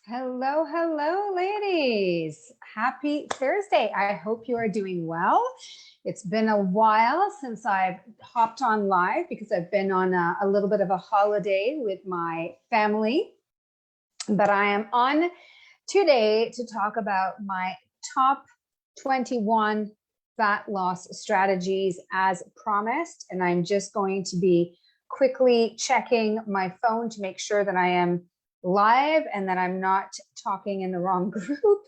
Hello, hello, ladies. Happy Thursday. I hope you are doing well. It's been a while since I've hopped on live because I've been on a little bit of a holiday with my family. But I am on today to talk about my top 21 fat loss strategies as promised. And I'm just going to be quickly checking my phone to make sure that I am live and that I'm not talking in the wrong group,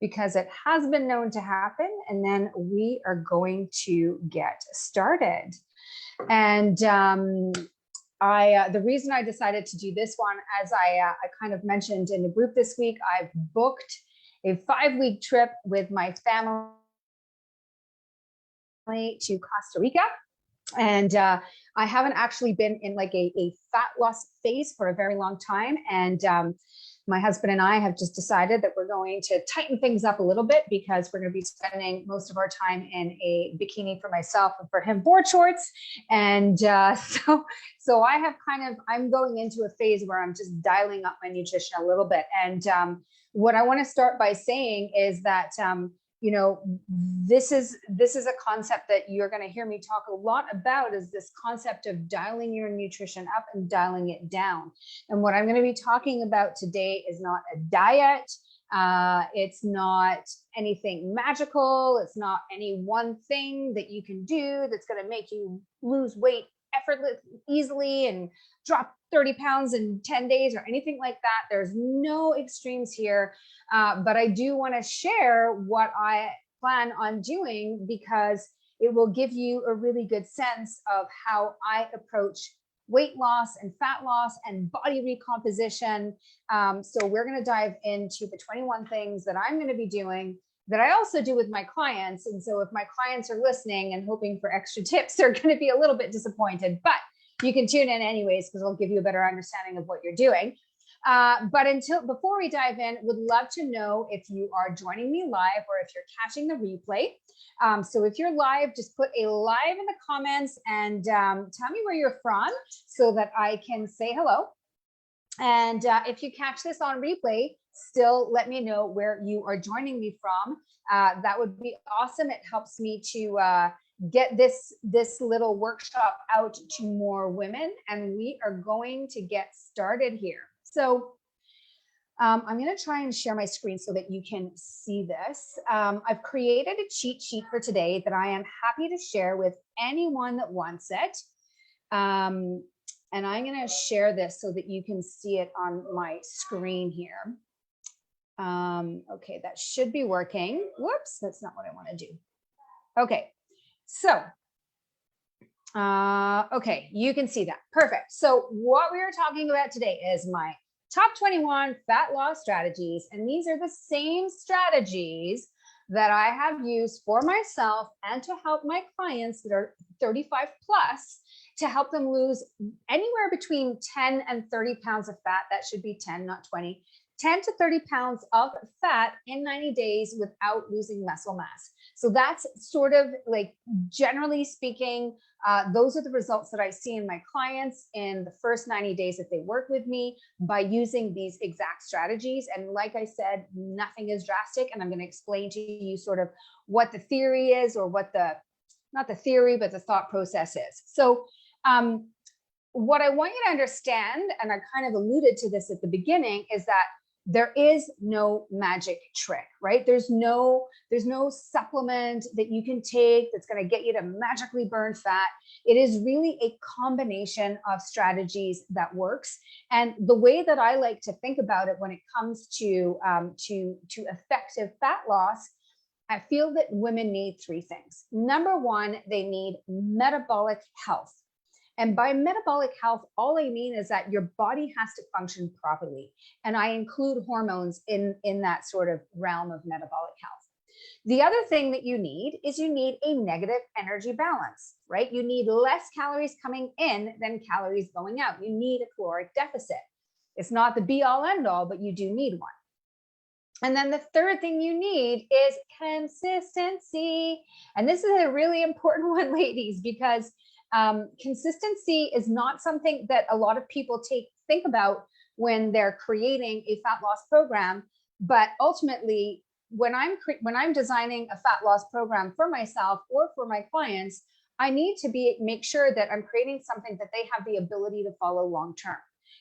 because it has been known to happen. And then we are going to get started. And the reason I decided to do this one, as I kind of mentioned in the group this week, I've booked a 5-week trip with my family to Costa Rica. And I haven't actually been in like a fat loss phase for a very long time. And my husband and I have just decided that we're going to tighten things up a little bit, because we're going to be spending most of our time in a bikini for myself, and for him board shorts. And so I have I'm going into a phase where I'm just dialing up my nutrition a little bit. And what I want to start by saying is that this is a concept that you're going to hear me talk a lot about, is this concept of dialing your nutrition up and dialing it down. And what I'm going to be talking about today is not a diet. It's not anything magical. It's not any one thing that you can do that's going to make you lose weight effortlessly, easily, and drop 30 pounds in 10 days or anything like that. There's no extremes here. But I do want to share what I plan on doing, because it will give you a really good sense of how I approach weight loss and fat loss and body recomposition. So we're going to dive into the 21 things that I'm going to be doing, that I also do with my clients. And so if my clients are listening and hoping for extra tips, they're going to be a little bit disappointed, but you can tune in anyways, because it'll give you a better understanding of what you're doing. But before we dive in, would love to know if you are joining me live or if you're catching the replay. So if you're live, just put a live in the comments and tell me where you're from so that I can say hello. And if you catch this on replay, still let me know where you are joining me from. That would be awesome. It helps me to get this little workshop out to more women, and we are going to get started here. So I'm going to try and share my screen so that you can see this. I've created a cheat sheet for today that I am happy to share with anyone that wants it. And I'm going to share this so that you can see it on my screen here. Okay, that should be working. Whoops, that's not what I want to do. Okay, so, okay, you can see that. Perfect. So what we are talking about today is my top 21 fat loss strategies. And these are the same strategies that I have used for myself and to help my clients that are 35 plus, to help them lose anywhere between 10 and 30 pounds of fat. That should be 10, not 20. 10 to 30 pounds of fat in 90 days without losing muscle mass. So that's sort of like, generally speaking, those are the results that I see in my clients in the first 90 days that they work with me by using these exact strategies. And like I said, nothing is drastic. And I'm going to explain to you sort of what the theory is, or what not the theory, but the thought process is. So what I want you to understand, and I kind of alluded to this at the beginning, is that there is no magic trick, right? There's no supplement that you can take that's going to get you to magically burn fat. It is really a combination of strategies that works. And the way that I like to think about it when it comes to effective fat loss, I feel that women need 3 things. Number 1, they need metabolic health. And by metabolic health, all I mean is that your body has to function properly. And I include hormones in that sort of realm of metabolic health. The other thing that you need is you need a negative energy balance, right? You need less calories coming in than calories going out. You need a caloric deficit. It's not the be all end all, but you do need one. And then the third thing you need is consistency. And this is a really important one, ladies, because consistency is not something that a lot of people think about when they're creating a fat loss program. But ultimately, when I'm designing a fat loss program for myself or for my clients, I need to make sure that I'm creating something that they have the ability to follow long term,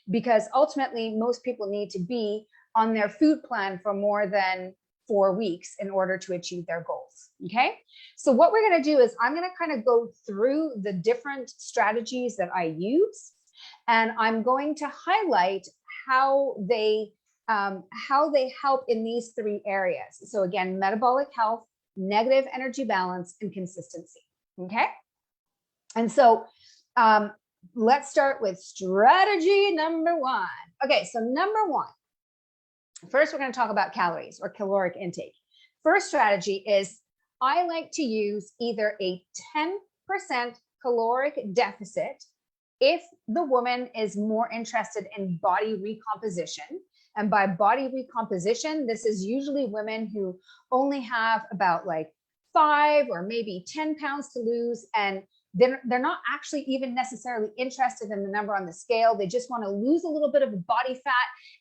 because ultimately most people need to be on their food plan for more than 4 weeks in order to achieve their goals. Okay. So what we're going to do is I'm going to kind of go through the different strategies that I use, and I'm going to highlight how they help in these 3 areas. So again, metabolic health, negative energy balance, and consistency. Okay. And so let's start with strategy number 1. Okay. So number 1, first, we're going to talk about calories or caloric intake. First strategy is I like to use either a 10% caloric deficit if the woman is more interested in body recomposition. And by body recomposition, this is usually women who only have about like 5 or maybe 10 pounds to lose, and they're not actually even necessarily interested in the number on the scale. They just want to lose a little bit of body fat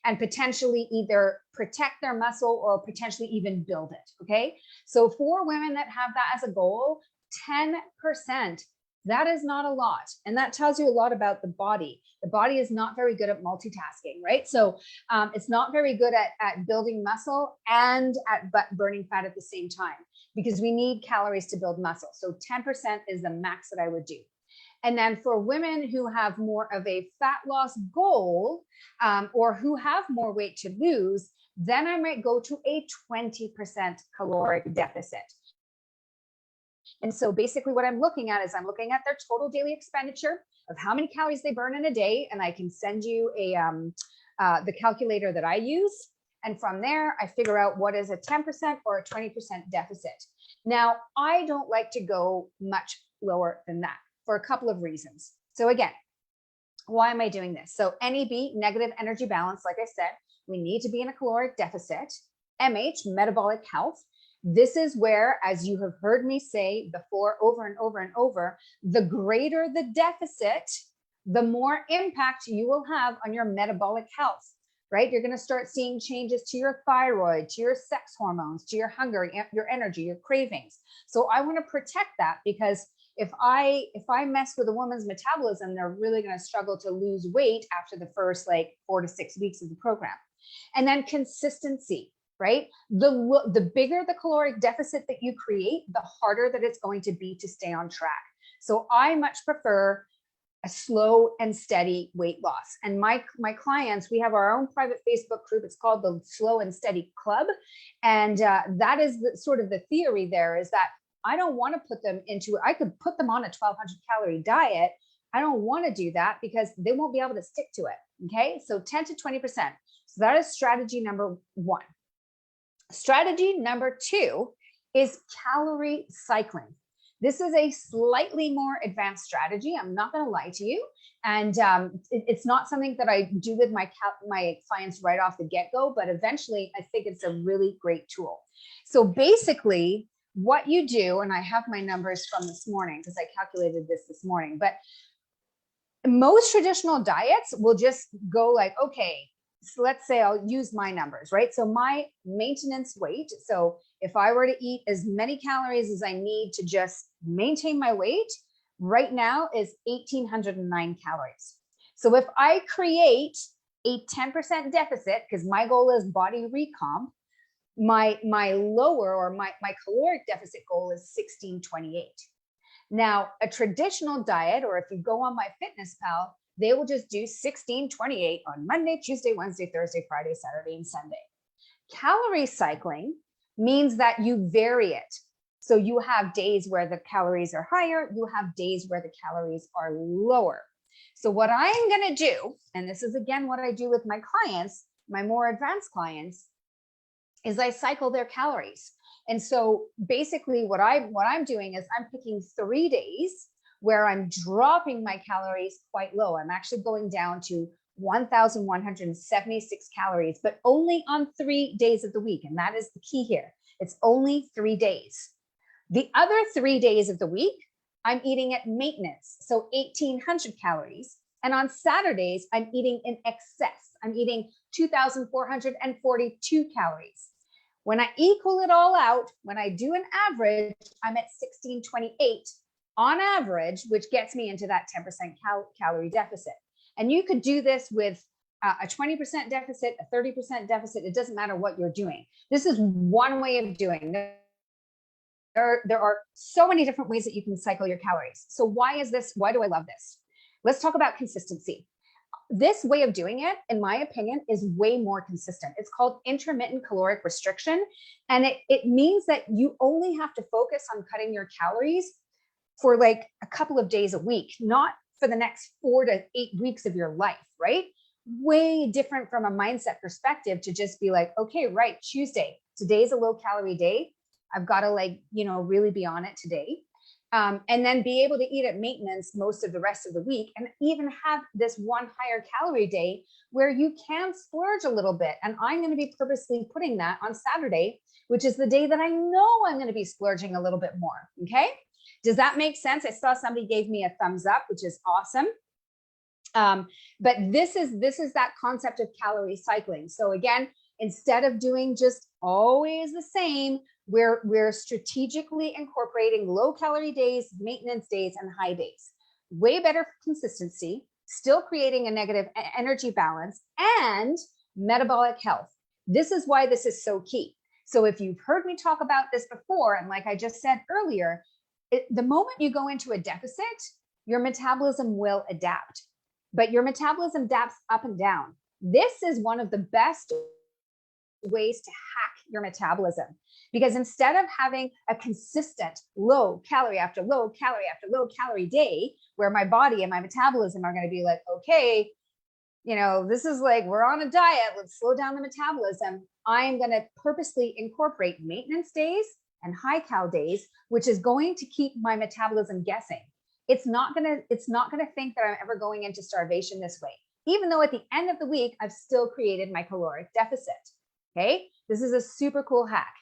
and potentially either protect their muscle or potentially even build it. Okay. So for women that have that as a goal, 10%, that is not a lot. And that tells you a lot about the body. The body is not very good at multitasking, right? So it's not very good at building muscle and at burning fat at the same time, because we need calories to build muscle. So 10% is the max that I would do. And then for women who have more of a fat loss goal or who have more weight to lose, then I might go to a 20% caloric deficit. And so basically what I'm looking at is I'm looking at their total daily expenditure of how many calories they burn in a day. And I can send you the calculator that I use. And from there, I figure out what is a 10% or a 20% deficit. Now, I don't like to go much lower than that for a couple of reasons. So again, why am I doing this? So NEB, negative energy balance, like I said, we need to be in a caloric deficit. MH, metabolic health. This is where, as you have heard me say before, over and over and over, the greater the deficit, the more impact you will have on your metabolic health, right? You're going to start seeing changes to your thyroid, to your sex hormones, to your hunger, your energy, your cravings. So I want to protect that, because if I mess with a woman's metabolism, they're really going to struggle to lose weight after the first like 4 to 6 weeks of the program. And then consistency. Right? The bigger the caloric deficit that you create, the harder that it's going to be to stay on track. So I much prefer a slow and steady weight loss. And my clients, we have our own private Facebook group. It's called the Slow and Steady Club. And that is sort of the theory there, is that I don't want to put them into, I could put them on a 1,200 calorie diet. I don't want to do that because they won't be able to stick to it. Okay. So 10 to 20%. So that is strategy number 1. Strategy number 2 is calorie cycling. This is a slightly more advanced strategy. I'm not going to lie to you. And it's not something that I do with my clients right off the get-go, but eventually I think it's a really great tool. So basically what you do, and I have my numbers from this morning because I calculated this morning, but most traditional diets will just go like, okay, so let's say I'll use my numbers, right? So my maintenance weight, so if I were to eat as many calories as I need to just maintain my weight, right now is 1,809 calories. So if I create a 10% deficit, because my goal is body recomp, my lower or my caloric deficit goal is 1,628. Now, a traditional diet, or if you go on MyFitnessPal, they will just do 1,628 on Monday, Tuesday, Wednesday, Thursday, Friday, Saturday, and Sunday. Calorie cycling means that you vary it. So you have days where the calories are higher, you have days where the calories are lower. So what I'm going to do, and this is again what I do with my clients, my more advanced clients, is I cycle their calories. And so basically what I'm doing is I'm picking 3 days where I'm dropping my calories quite low. I'm actually going down to 1,176 calories, but only on 3 days of the week. And that is the key here. It's only 3 days. The other 3 days of the week, I'm eating at maintenance. So 1,800 calories. And on Saturdays, I'm eating in excess. I'm eating 2,442 calories. When I equal it all out, when I do an average, I'm at 1628 on average, which gets me into that 10% calorie deficit. And you could do this with a 20% deficit, a 30% deficit. It doesn't matter what you're doing. This is one way of doing it. There are so many different ways that you can cycle your calories. So why is this? Why do I love this? Let's talk about consistency. This way of doing it, in my opinion, is way more consistent. It's called intermittent caloric restriction. And it means that you only have to focus on cutting your calories for like a couple of days a week, not for the next 4 to 8 weeks of your life, right? Way different from a mindset perspective to just be like, okay, right, Tuesday, today's a low calorie day. I've got to really be on it today. And then be able to eat at maintenance most of the rest of the week, and even have this one higher calorie day where you can splurge a little bit. And I'm going to be purposely putting that on Saturday, which is the day that I know I'm going to be splurging a little bit more. Okay. Does that make sense? I saw somebody gave me a thumbs up, which is awesome. But this is that concept of calorie cycling. So again, instead of doing just always the same, we're strategically incorporating low calorie days, maintenance days, and high days. Way better consistency, still creating a negative energy balance and metabolic health. This is why this is so key. So if you've heard me talk about this before, and like I just said earlier, the moment you go into a deficit, your metabolism will adapt, but your metabolism adapts up and down. This is one of the best ways to hack your metabolism, because instead of having a consistent low calorie after low calorie after low calorie day where my body and my metabolism are going to be like, okay, this is like, we're on a diet, let's slow down the metabolism. I'm going to purposely incorporate maintenance days and high cal days, which is going to keep my metabolism guessing. It's not going to think that I'm ever going into starvation this way, even though at the end of the week, I've still created my caloric deficit. Okay. This is a super cool hack.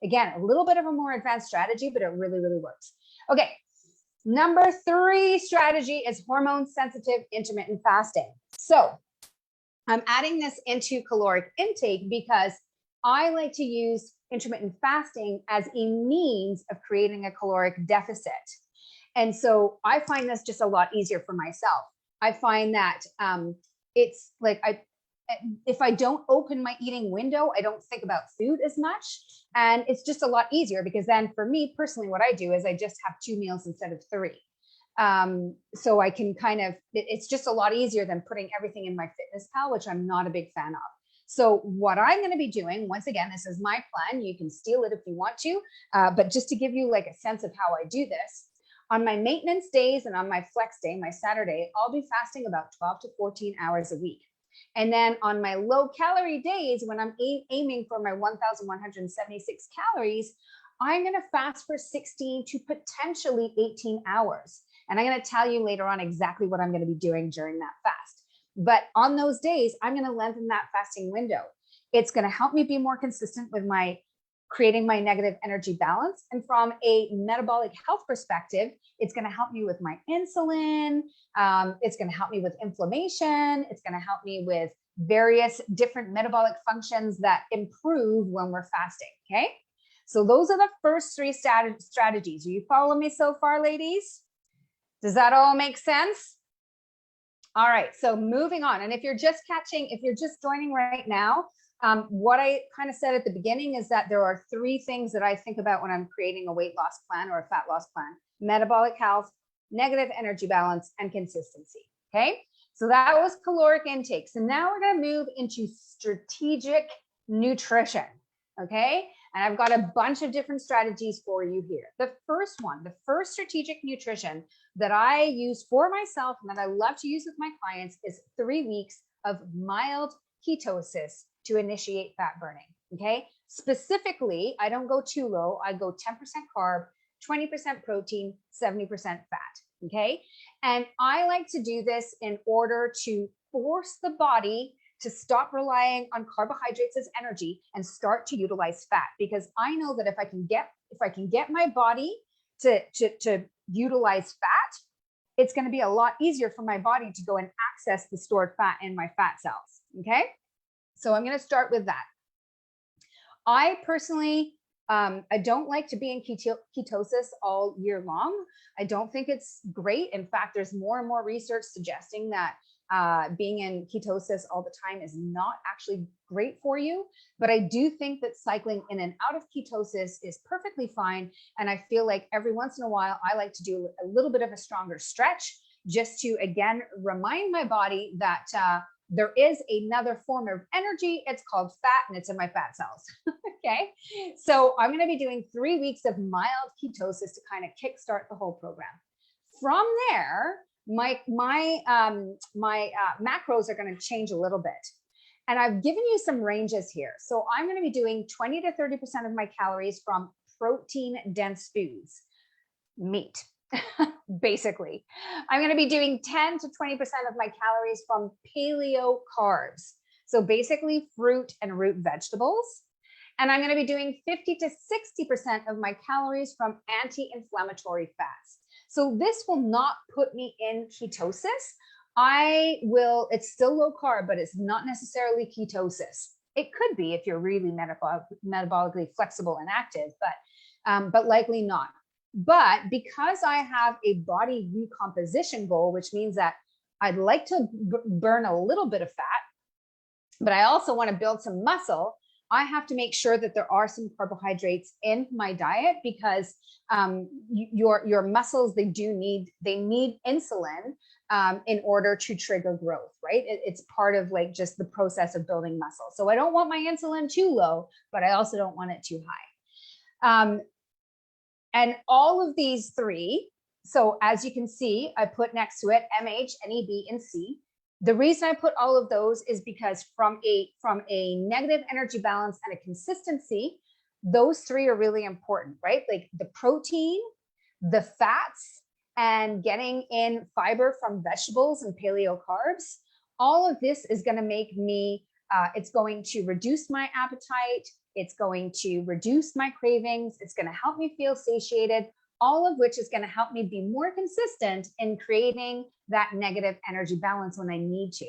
Again, a little bit of a more advanced strategy, but it really, really works. Okay. Number 3 strategy is hormone sensitive intermittent fasting. So I'm adding this into caloric intake because I like to use intermittent fasting as a means of creating a caloric deficit. And so I find this just a lot easier for myself. I find that it's like if I don't open my eating window, I don't think about food as much. And it's just a lot easier because then for me personally, what I do is I just have 2 meals instead of 3. So I can it's just a lot easier than putting everything in MyFitnessPal, which I'm not a big fan of. So what I'm going to be doing, once again, this is my plan. You can steal it if you want to, but just to give you like a sense of how I do this, on my maintenance days and on my flex day, my Saturday, I'll be fasting about 12 to 14 hours a week. And then on my low calorie days, when I'm aiming for my 1,176 calories, I'm going to fast for 16 to potentially 18 hours. And I'm going to tell you later on exactly what I'm going to be doing during that fast. But on those days, I'm going to lengthen that fasting window. It's going to help me be more consistent with creating my negative energy balance. And from a metabolic health perspective, it's going to help me with my insulin. It's going to help me with inflammation. It's going to help me with various different metabolic functions that improve when we're fasting. Okay. So those are the first 3 strategies. Are you following me so far, ladies? Does that all make sense? All right. So moving on. And if you're just joining right now, what I kind of said at the beginning is that there are 3 things that I think about when I'm creating a weight loss plan or a fat loss plan: metabolic health, negative energy balance, and consistency. Okay. So that was caloric intake. So now we're going to move into strategic nutrition. Okay. And I've got a bunch of different strategies for you here. The first strategic nutrition that I use for myself and that I love to use with my clients is 3 weeks of mild ketosis to initiate fat burning. Okay. Specifically, I don't go too low. I go 10% carb, 20% protein, 70% fat. Okay. And I like to do this in order to force the body to stop relying on carbohydrates as energy and start to utilize fat, because I know that if I can get my body to utilize fat, it's going to be a lot easier for my body to go and access the stored fat in my fat cells. Okay. So I'm going to start with that. I personally, I don't like to be in ketosis all year long. I don't think it's great. In fact, there's more and more research suggesting that being in ketosis all the time is not actually great for you. But I do think that cycling in and out of ketosis is perfectly fine. And I feel like every once in a while, I like to do a little bit of a stronger stretch just to, again, remind my body that there is another form of energy. It's called fat, and it's in my fat cells. Okay. So I'm going to be doing 3 weeks of mild ketosis to kind of kickstart the whole program. From there, my macros are going to change a little bit. And I've given you some ranges here. So I'm going to be doing 20 to 30% of my calories from protein dense foods, meat. Basically, I'm going to be doing 10 to 20% of my calories from paleo carbs. So basically fruit and root vegetables. And I'm going to be doing 50 to 60% of my calories from anti-inflammatory fats. So this will not put me in ketosis. It's still low carb, but it's not necessarily ketosis. It could be if you're really metabolically flexible and active, but likely not. But because I have a body recomposition goal, which means that I'd like to burn a little bit of fat, but I also want to build some muscle, I have to make sure that there are some carbohydrates in my diet, because your muscles, they need insulin in order to trigger growth, right? It's part of like just the process of building muscle. So I don't want my insulin too low, but I also don't want it too high. And all of these three, so as you can see, I put next to it MH, NEB, and C. The reason I put all of those is because from a negative energy balance and a consistency, those three are really important, right? Like the protein, the fats, and getting in fiber from vegetables and paleo carbs. All of this is going to make me, it's going to reduce my appetite. It's going to reduce my cravings. It's going to help me feel satiated, all of which is going to help me be more consistent in creating that negative energy balance when I need to.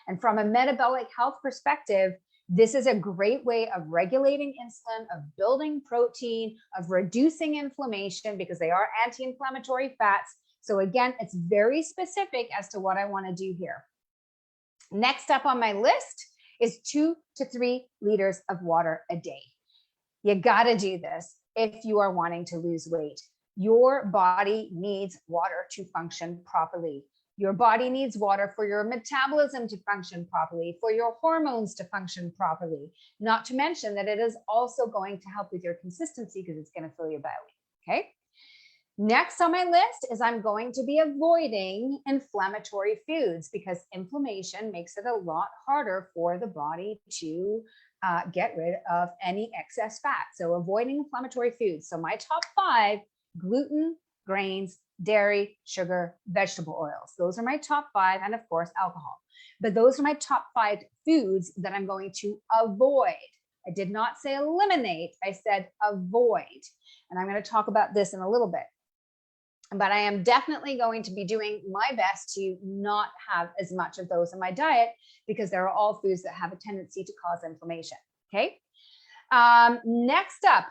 And from a metabolic health perspective, this is a great way of regulating insulin, of building protein, of reducing inflammation, because they are anti-inflammatory fats. So again, it's very specific as to what I want to do here. Next up on my list is 2 to 3 liters of water a day. You got to do this if you are wanting to lose weight. Your body needs water to function properly. Your body needs water for your metabolism to function properly, for your hormones to function properly. Not to mention that it is also going to help with your consistency, because it's going to fill your belly. Okay. Next on my list is I'm going to be avoiding inflammatory foods, because inflammation makes it a lot harder for the body to get rid of any excess fat. So avoiding inflammatory foods. So my top 5: gluten, grains, dairy, sugar, vegetable oils. Those are my top 5, and of course, alcohol. But those are my top 5 foods that I'm going to avoid. I did not say eliminate, I said avoid. And I'm going to talk about this in a little bit. But I am definitely going to be doing my best to not have as much of those in my diet, because they're all foods that have a tendency to cause inflammation. Okay. Next up,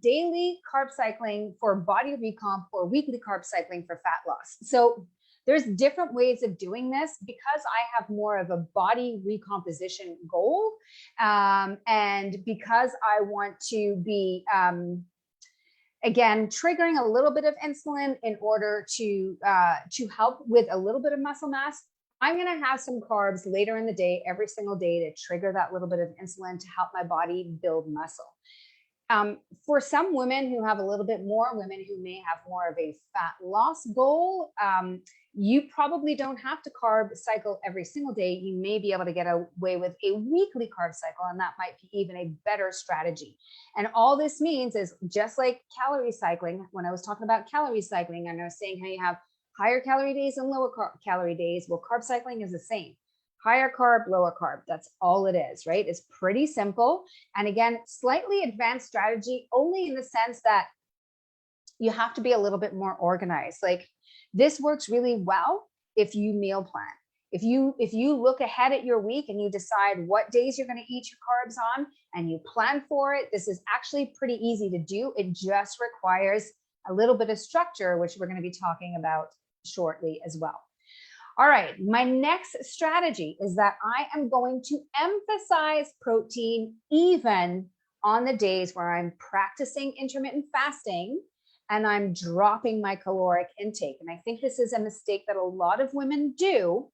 daily carb cycling for body recomp, or weekly carb cycling for fat loss. So there's different ways of doing this, because I have more of a body recomposition goal. And because I want to be, again, triggering a little bit of insulin in order to help with a little bit of muscle mass, I'm going to have some carbs later in the day, every single day, to trigger that little bit of insulin to help my body build muscle. For some women who have a little bit more, women who may have more of a fat loss goal, you probably don't have to carb cycle every single day. You may be able to get away with a weekly carb cycle, and that might be even a better strategy. And all this means is, just like calorie cycling, when I was talking about calorie cycling, and I was saying how you have higher calorie days and lower calorie days. Well, carb cycling is the same. Higher carb, lower carb. That's all it is, right? It's pretty simple. And again, slightly advanced strategy, only in the sense that you have to be a little bit more organized. Like, This works really well if you meal plan. If you look ahead at your week and you decide what days you're going to eat your carbs on and you plan for it, this is actually pretty easy to do. It just requires a little bit of structure, which we're going to be talking about shortly as well. All right, my next strategy is that I am going to emphasize protein even on the days where I'm practicing intermittent fasting and I'm dropping my caloric intake. And I think this is a mistake that a lot of women do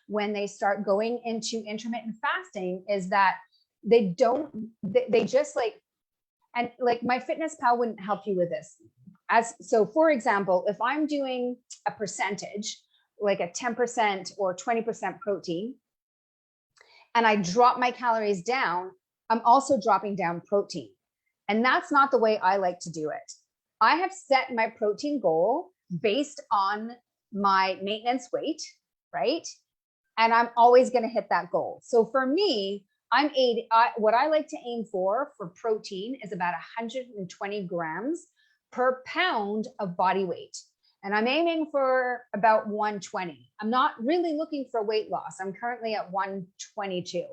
when they start going into intermittent fasting, is that they just like, and like MyFitnessPal wouldn't help you with this. So for example, if I'm doing a percentage, like a 10% or 20% protein, and I drop my calories down, I'm also dropping down protein. And that's not the way I like to do it. I have set my protein goal based on my maintenance weight, right? And I'm always going to hit that goal. So for me, what I like to aim for protein is about 120 grams per pound of body weight. And I'm aiming for about 120. I'm not really looking for weight loss. I'm currently at 122.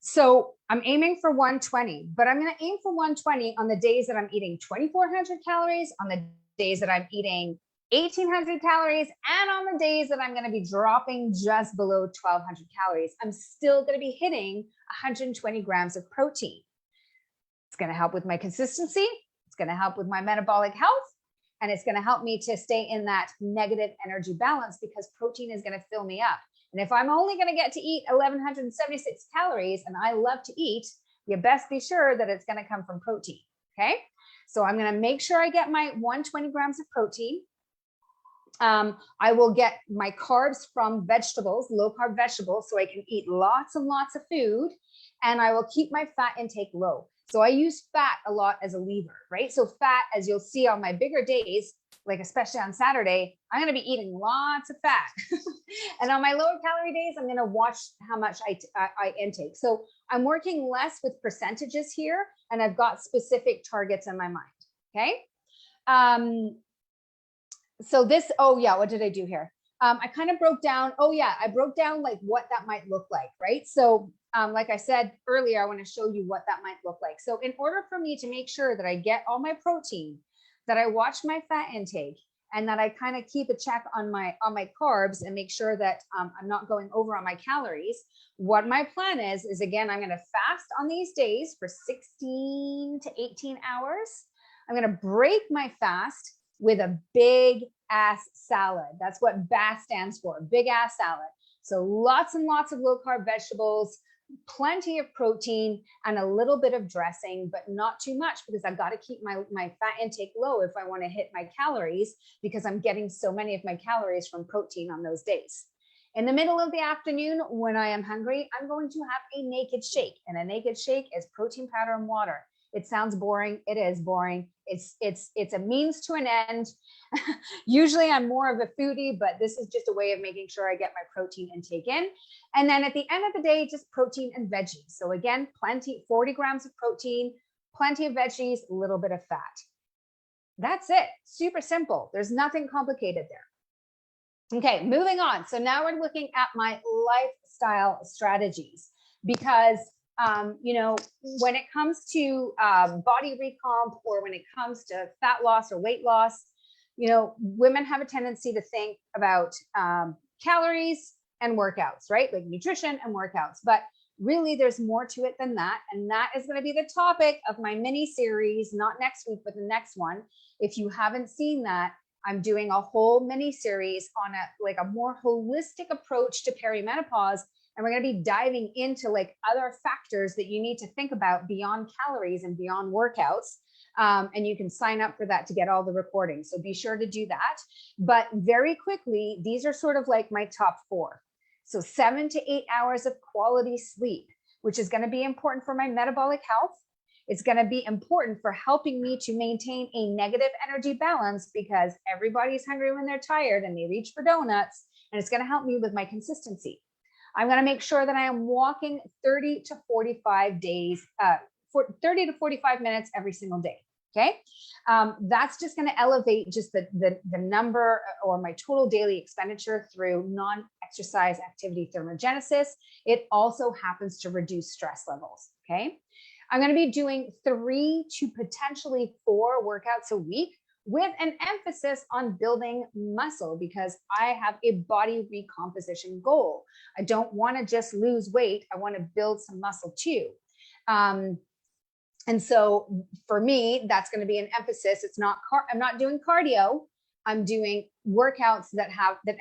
So I'm aiming for 120, but I'm going to aim for 120 on the days that I'm eating 2,400 calories, on the days that I'm eating 1,800 calories, and on the days that I'm going to be dropping just below 1,200 calories. I'm still going to be hitting 120 grams of protein. It's going to help with my consistency. It's going to help with my metabolic health. And it's going to help me to stay in that negative energy balance, because protein is going to fill me up. And if I'm only going to get to eat 1,176 calories, and I love to eat, you best be sure that it's going to come from protein. Okay. So I'm going to make sure I get my 120 grams of protein. I will get my carbs from vegetables, low carb vegetables, so I can eat lots and lots of food, and I will keep my fat intake low. So I use fat a lot as a lever, right? So fat, as you'll see on my bigger days, like especially on Saturday, I'm going to be eating lots of fat. And on my lower calorie days, I'm going to watch how much I intake. So I'm working less with percentages here, and I've got specific targets in my mind. Okay. So this, oh yeah, what did I do here? I kind of broke down, I broke down like what that might look like, right? So like I said earlier, I want to show you what that might look like. So in order for me to make sure that I get all my protein, that I watch my fat intake, and that I kind of keep a check on my carbs and make sure that I'm not going over on my calories, what my plan is again, I'm going to fast on these days for 16 to 18 hours. I'm going to break my fast with a big ass salad. That's what BAS stands for, big ass salad. So lots and lots of low carb vegetables, plenty of protein, and a little bit of dressing, but not too much, because I've got to keep my fat intake low if I want to hit my calories, because I'm getting so many of my calories from protein on those days. In the middle of the afternoon, when I am hungry, I'm going to have a naked shake, and a naked shake is protein powder and water. It sounds boring. It is boring. It's a means to an end. Usually I'm more of a foodie, but this is just a way of making sure I get my protein intake in. And then at the end of the day, just protein and veggies. So again, 40 grams of protein, plenty of veggies, a little bit of fat. That's it. Super simple. There's nothing complicated there. Okay, moving on. So now we're looking at my lifestyle strategies, because when it comes to body recomp, or when it comes to fat loss or weight loss, women have a tendency to think about calories and workouts, right? Like nutrition and workouts. But really, there's more to it than that. And that is going to be the topic of my mini series, not next week, but the next one. If you haven't seen that, I'm doing a whole mini series on a more holistic approach to perimenopause. And we're going to be diving into like other factors that you need to think about beyond calories and beyond workouts. And you can sign up for that to get all the recordings. So be sure to do that. But very quickly, these are sort of like my top 4. So 7 to 8 hours of quality sleep, which is going to be important for my metabolic health. It's going to be important for helping me to maintain a negative energy balance, because everybody's hungry when they're tired and they reach for donuts. And it's going to help me with my consistency. I'm going to make sure that I am walking 30 to 45 minutes every single day. Okay. That's just going to elevate just the number or my total daily expenditure through non-exercise activity thermogenesis. It also happens to reduce stress levels. Okay. I'm going to be doing 3 to potentially 4 workouts a week with an emphasis on building muscle because I have a body recomposition goal. I don't want to just lose weight. I want to build some muscle too. And so for me, that's going to be an emphasis. It's not, I'm not doing cardio. I'm doing workouts that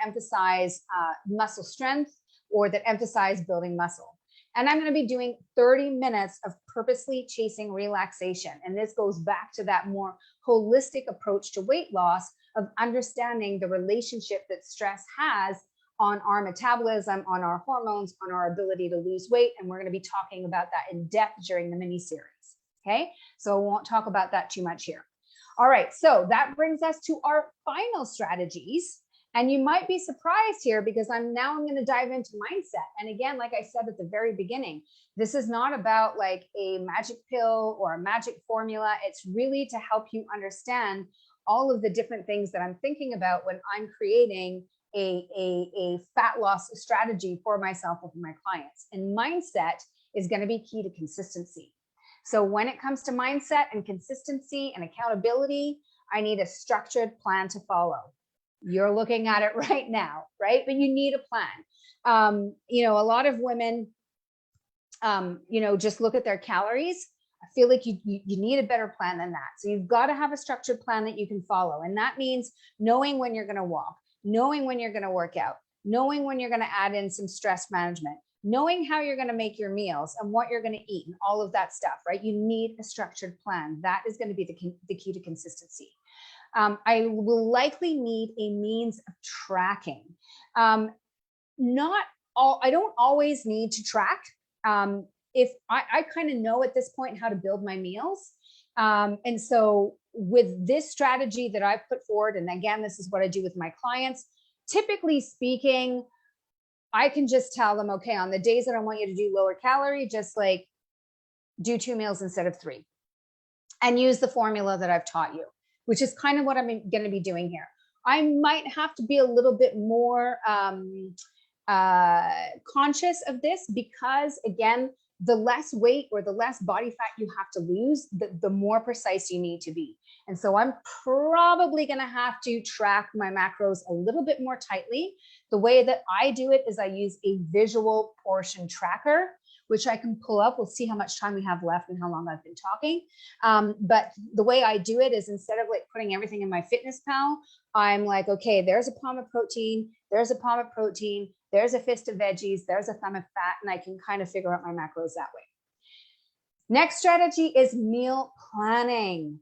emphasize muscle strength or that emphasize building muscle. And I'm going to be doing 30 minutes of purposely chasing relaxation. And this goes back to that more holistic approach to weight loss of understanding the relationship that stress has on our metabolism, on our hormones, on our ability to lose weight. And we're going to be talking about that in depth during the mini series. Okay, so I won't talk about that too much here. All right, so that brings us to our final strategies. And you might be surprised here because I'm going to dive into mindset. And again, like I said at the very beginning, this is not about like a magic pill or a magic formula. It's really to help you understand all of the different things that I'm thinking about when I'm creating a fat loss strategy for myself or for my clients. And mindset is going to be key to consistency. So when it comes to mindset and consistency and accountability, I need a structured plan to follow. You're looking at it right now, right? But you need a plan. A lot of women, just look at their calories. I feel like you need a better plan than that. So you've got to have a structured plan that you can follow. And that means knowing when you're going to walk, knowing when you're going to work out, knowing when you're going to add in some stress management, knowing how you're going to make your meals and what you're going to eat and all of that stuff, right? You need a structured plan. That is going to be the key to consistency. I will likely need a means of tracking. I don't always need to track. If I kind of know at this point how to build my meals. And so with this strategy that I've put forward, and again, this is what I do with my clients, typically speaking, I can just tell them, okay, on the days that I want you to do lower calorie, just like do 2 meals instead of 3 and use the formula that I've taught you, which is kind of what I'm going to be doing here. I might have to be a little bit more conscious of this because, again, the less weight or the less body fat you have to lose, the more precise you need to be. And so I'm probably going to have to track my macros a little bit more tightly. The way that I do it is I use a visual portion tracker, which I can pull up. We'll see how much time we have left and how long I've been talking. But the way I do it is instead of like putting everything in MyFitnessPal, I'm like, okay, there's a palm of protein, there's a palm of protein, there's a fist of veggies, there's a thumb of fat, and I can kind of figure out my macros that way. Next strategy is meal planning.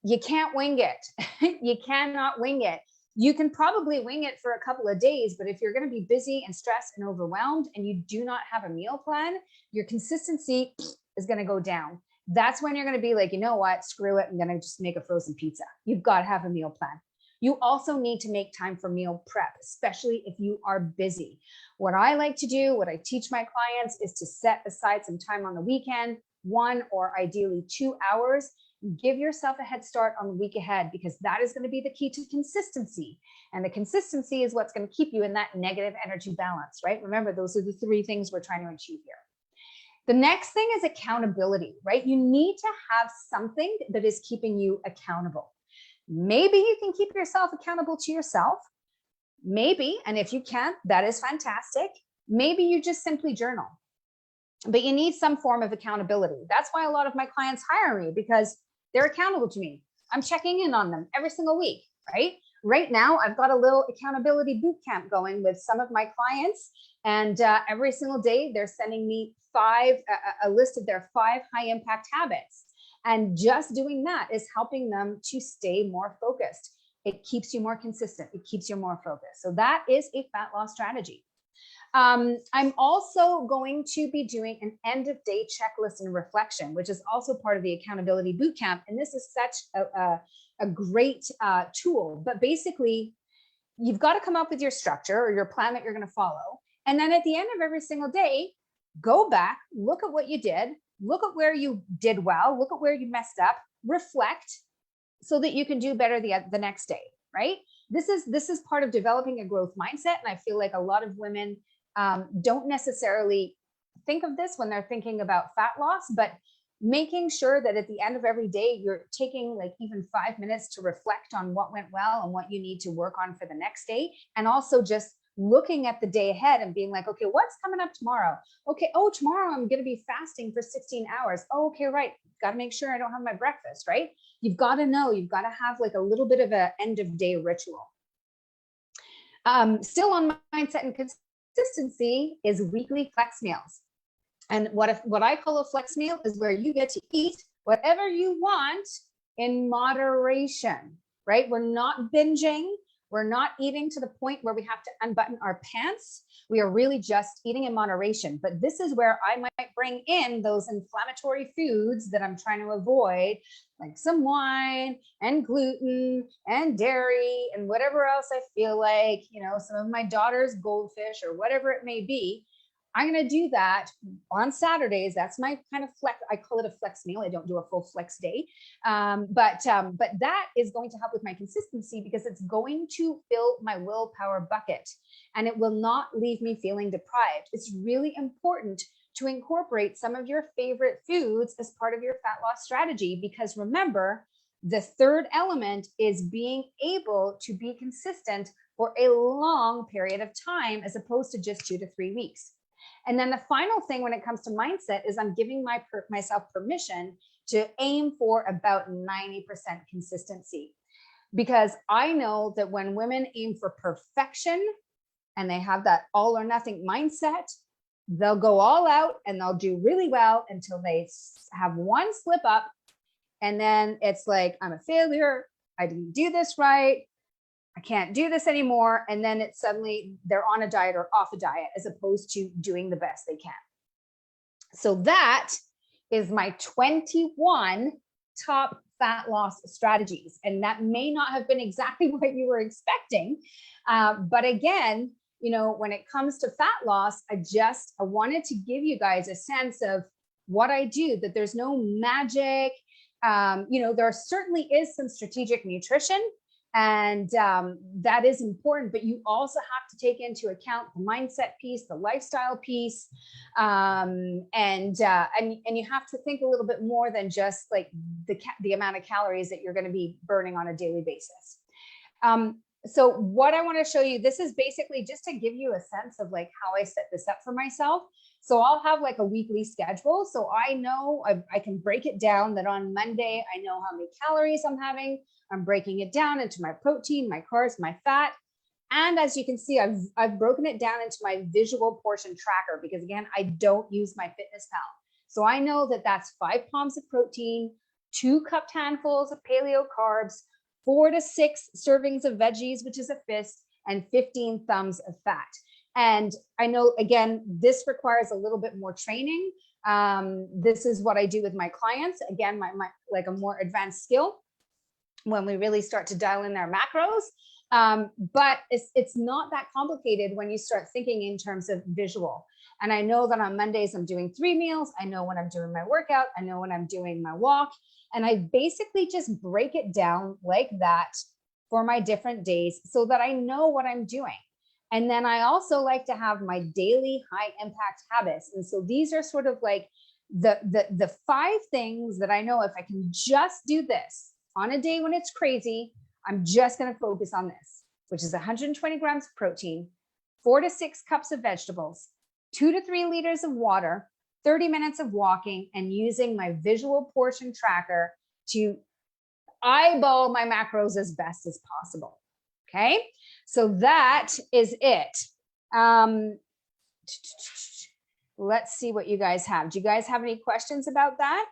You can't wing it. You cannot wing it. You can probably wing it for a couple of days, but if you're going to be busy and stressed and overwhelmed and you do not have a meal plan, your consistency is going to go down. That's when you're going to be like, you know what, screw it, I'm going to just make a frozen pizza. You've got to have a meal plan. You also need to make time for meal prep, especially if you are busy. What I like to do, what I teach my clients is to set aside some time on the weekend, 1 or ideally 2 hours. Give yourself a head start on the week ahead because that is going to be the key to consistency. And the consistency is what's going to keep you in that negative energy balance, right? Remember, those are the 3 things we're trying to achieve here. The next thing is accountability, right? You need to have something that is keeping you accountable. Maybe you can keep yourself accountable to yourself. Maybe, and if you can't, that is fantastic. Maybe you just simply journal. But you need some form of accountability. That's why a lot of my clients hire me because they're accountable to me. I'm checking in on them every single week, right? Right now, I've got a little accountability boot camp going with some of my clients. And every single day, they're sending me a list of their 5 high impact habits. And just doing that is helping them to stay more focused. It keeps you more consistent. It keeps you more focused. So that is a fat loss strategy. I'm also going to be doing an end of day checklist and reflection, which is also part of the accountability bootcamp. And this is such a great tool. But basically, you've got to come up with your structure or your plan that you're going to follow. And then at the end of every single day, go back, look at what you did, look at where you did well, look at where you messed up, reflect, so that you can do better the next day, right? This is part of developing a growth mindset. And I feel like a lot of women don't necessarily think of this when they're thinking about fat loss, but making sure that at the end of every day, you're taking like even 5 minutes to reflect on what went well and what you need to work on for the next day. And also just looking at the day ahead and being like, okay, what's coming up tomorrow? Okay, oh, tomorrow I'm going to be fasting for 16 hours. Oh, okay, right. Got to make sure I don't have my breakfast, right? You've got to know, you've got to have like a little bit of an end of day ritual. Still on mindset and consistency is weekly flex meals. And what I call a flex meal is where you get to eat whatever you want in moderation, right? We're not binging. We're not eating to the point where we have to unbutton our pants. We are really just eating in moderation. But this is where I might bring in those inflammatory foods that I'm trying to avoid, like some wine and gluten and dairy and whatever else I feel like, you know, some of my daughter's goldfish or whatever it may be. I'm going to do that on Saturdays. That's my kind of flex. I call it a flex meal. I don't do a full flex day. But that is going to help with my consistency because it's going to fill my willpower bucket and it will not leave me feeling deprived. It's really important to incorporate some of your favorite foods as part of your fat loss strategy, because remember, the third element is being able to be consistent for a long period of time as opposed to just 2 to 3 weeks. And then the final thing when it comes to mindset is I'm giving myself permission to aim for about 90% consistency, because I know that when women aim for perfection and they have that all or nothing mindset, they'll go all out and they'll do really well until they have one slip up. And then it's like, I'm a failure. I didn't do this right. I can't do this anymore. And then it's suddenly they're on a diet or off a diet as opposed to doing the best they can. So that is my 21 top fat loss strategies. And that may not have been exactly what you were expecting. But again, you know, when it comes to fat loss, I wanted to give you guys a sense of what I do, that there's no magic. You know, there certainly is some strategic nutrition. And that is important, but you also have to take into account the mindset piece, the lifestyle piece, and you have to think a little bit more than just like the amount of calories that you're going to be burning on a daily basis. So what I want to show you, this is basically just to give you a sense of like how I set this up for myself. So I'll have like a weekly schedule. So I know I can break it down that on Monday, I know how many calories I'm having. I'm breaking it down into my protein, my carbs, my fat. And as you can see, I've broken it down into my visual portion tracker because again, I don't use my MyFitnessPal. So I know that that's 5 palms of protein, 2 cupped handfuls of paleo carbs, 4 to 6 servings of veggies, which is a fist, and 15 thumbs of fat. And I know, again, this requires a little bit more training. This is what I do with my clients. Again, my like a more advanced skill when we really start to dial in their macros. But it's not that complicated when you start thinking in terms of visual. And I know that on Mondays, I'm doing 3 meals. I know when I'm doing my workout. I know when I'm doing my walk. And I basically just break it down like that for my different days so that I know what I'm doing. And then I also like to have my daily high impact habits. And so these are sort of like the 5 things that I know if I can just do this on a day when it's crazy, I'm just going to focus on this, which is 120 grams of protein, 4 to 6 cups of vegetables, 2 to 3 liters of water, 30 minutes of walking, and using my visual portion tracker to eyeball my macros as best as possible. Okay, so that is it. Let's see what you guys have. Do you guys have any questions about that?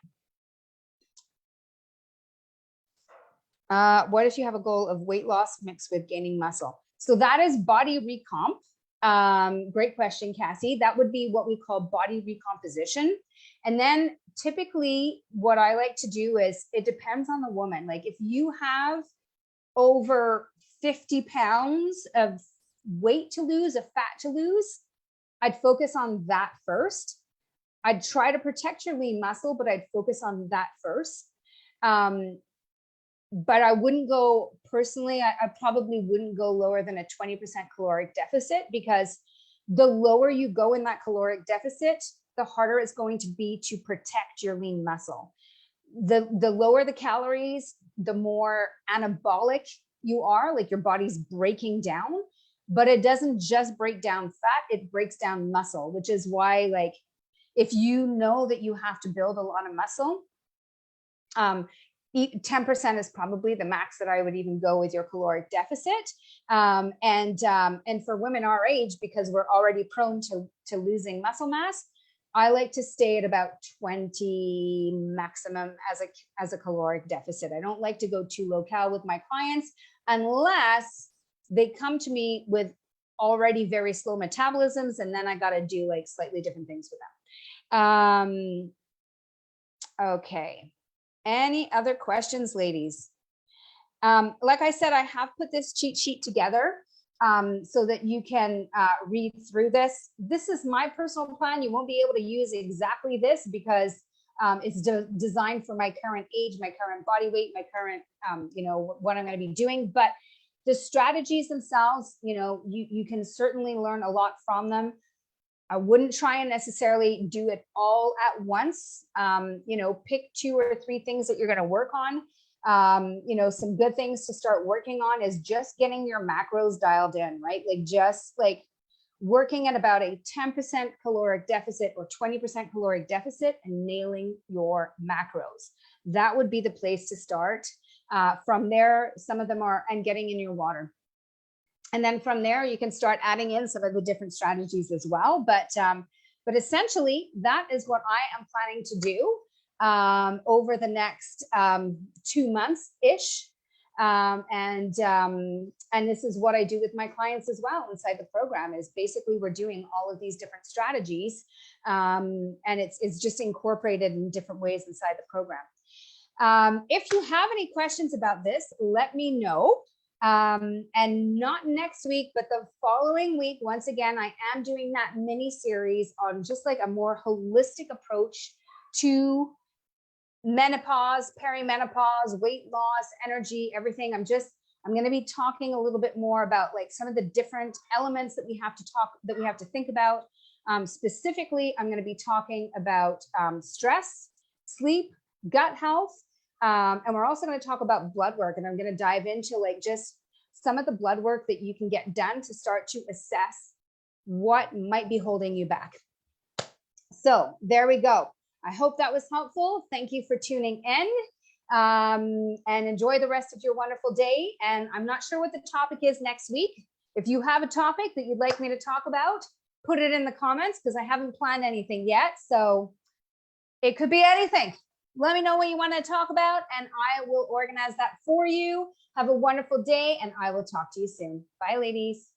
What if you have a goal of weight loss mixed with gaining muscle? So that is body recomp. Great question, Cassie. That would be what we call body recomposition. And then typically what I like to do is it depends on the woman. Like if you have over 50 pounds of weight to lose, of fat to lose, I'd focus on that first. I'd try to protect your lean muscle, but I'd focus on that first. but I wouldn't go personally. I probably wouldn't go lower than a 20% caloric deficit, because the lower you go in that caloric deficit, the harder it's going to be to protect your lean muscle. The lower the calories, the more anabolic you are, like your body's breaking down, but it doesn't just break down fat, it breaks down muscle, which is why, like, if you know that you have to build a lot of muscle, 10% is probably the max that I would even go with your caloric deficit. And for women our age, because we're already prone to losing muscle mass, I like to stay at about 20 maximum as a caloric deficit. I don't like to go too low cal with my clients unless they come to me with already very slow metabolisms, and then I got to do like slightly different things with them. Okay. Any other questions, ladies? Like I said, I have put this cheat sheet together so that you can read through this. This is my personal plan. You won't be able to use exactly this because it's designed for my current age, my current body weight, my current, what I'm going to be doing. But the strategies themselves, you can certainly learn a lot from them. I wouldn't try and necessarily do it all at once. Pick 2 or 3 things that you're going to work on. Some good things to start working on is just getting your macros dialed in, right? Like working at about a 10% caloric deficit or 20% caloric deficit and nailing your macros. That would be the place to start. From there, some of them are, and getting in your water. And then from there, you can start adding in some of the different strategies as well. But essentially, that is what I am planning to do over the next 2 months-ish. And this is what I do with my clients as well inside the program, is basically we're doing all of these different strategies. And it's just incorporated in different ways inside the program. If you have any questions about this, let me know. And not next week, but the following week, once again, I am doing that mini series on just like a more holistic approach to menopause, perimenopause, weight loss, energy, everything. I'm going to be talking a little bit more about like some of the different elements that we have to think about. Specifically, I'm going to be talking about stress, sleep, gut health. And we're also going to talk about blood work, and I'm going to dive into like just some of the blood work that you can get done to start to assess what might be holding you back. So there we go. I hope that was helpful. Thank you for tuning in, and enjoy the rest of your wonderful day. And I'm not sure what the topic is next week. If you have a topic that you'd like me to talk about, put it in the comments, because I haven't planned anything yet. So it could be anything. Let me know what you want to talk about, and I will organize that for you. Have a wonderful day, and I will talk to you soon. Bye, ladies.